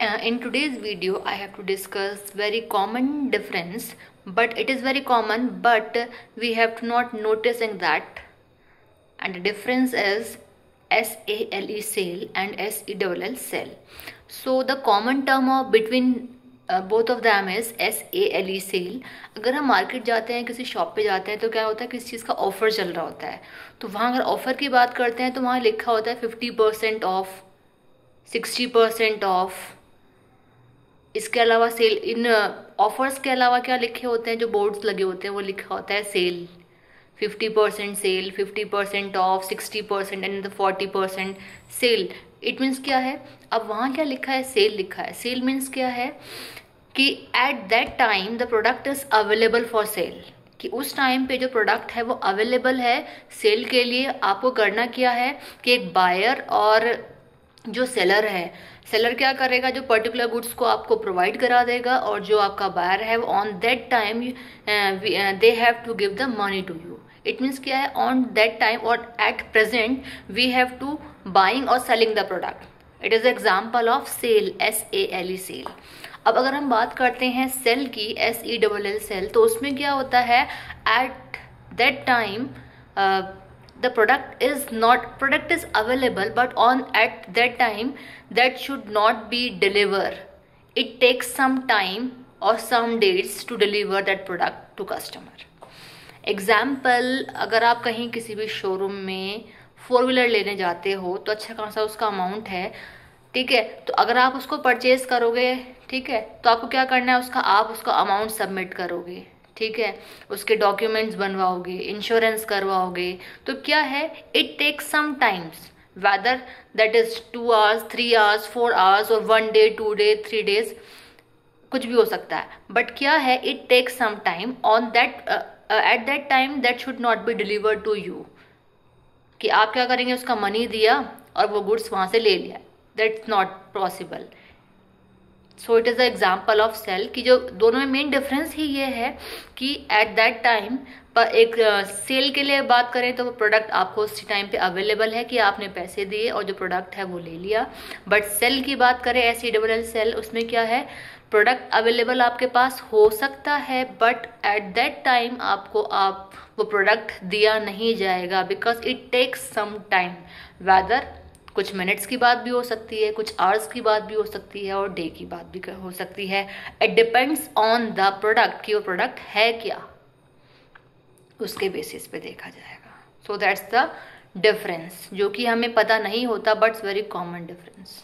In today's video, I have to discuss very common difference, but it is very common, but we have to not noticing that. And the difference is SALE sale and SELL sell. So the common term of between both of them is SALE sale. अगर हम market जाते हैं, किसी shop पे जाते हैं, तो क्या होता है, किसी चीज़ का ऑफर चल रहा होता है, तो वहाँ अगर ऑफर की बात करते हैं तो वहाँ लिखा होता है 50% ऑफ, 60% ऑफ। इसके अलावा सेल, इन ऑफर्स के अलावा क्या लिखे होते हैं, जो बोर्ड्स लगे होते हैं वो लिखा होता है sale, 50% sale, 50% off, 60% and 40% sale. It means क्या है, अब वहाँ क्या लिखा है, सेल लिखा है। सेल मीन्स क्या है कि eight that time the product is available for sale, कि उस टाइम पे जो प्रोडक्ट है वो अवेलेबल है सेल के लिए। आपको करना क्या है कि एक बायर और जो सेलर है, सेलर क्या करेगा, जो पर्टिकुलर गुड्स को आपको प्रोवाइड करा देगा, और जो आपका बायर है वो on that time they have to give the money to you. It means क्या है, ऑन दैट टाइम और at present we have to buying और selling the product. It is example of sale, SALE sale. अब अगर हम बात करते हैं सेल की, SELL सेल, तो उसमें क्या होता है, eight that time the product is available, but on at that time that should not be deliver. It takes some time or some days to deliver that product to customer. Example, अगर आप कहीं किसी भी showroom में 4 wheeler लेने जाते हो तो अच्छा खासा उसका अमाउंट है, ठीक है। तो अगर आप उसको परचेज करोगे, ठीक है, तो आपको क्या करना है, आप उसका अमाउंट सबमिट करोगे, ठीक है, उसके डॉक्यूमेंट्स बनवाओगे, इंश्योरेंस करवाओगे। तो क्या है, it takes some times, whether that is 2 hours, 3 hours, 4 hours और 1 डे, 2 डे, 3 डेज, कुछ भी हो सकता है। बट क्या है, it takes some time on that, at that time that should not be delivered to you, कि आप क्या करेंगे, उसका मनी दिया और वो गुड्स वहां से ले लिया, that's not possible. So it is the example of sale, कि जो दोनों में मेन डिफरेंस ही ये है कि एट दैट टाइम पर एक सेल के लिए बात करें तो वो प्रोडक्ट आपको उसी टाइम पे अवेलेबल है कि आपने पैसे दिए और जो प्रोडक्ट है वो ले लिया। बट सेल की बात करें, SELL सेल, उसमें क्या है, प्रोडक्ट अवेलेबल आपके पास हो सकता है, बट एट दैट टाइम आपको वो प्रोडक्ट दिया नहीं जाएगा, because it takes some time, whether कुछ मिनट्स की बात भी हो सकती है, कुछ आवर्स की बात भी हो सकती है, और डे की बात भी हो सकती है। It depends on the product, कि वो प्रोडक्ट है क्या, उसके बेसिस पे देखा जाएगा। सो दैट्स द डिफरेंस, जो कि हमें पता नहीं होता, but it's very common difference.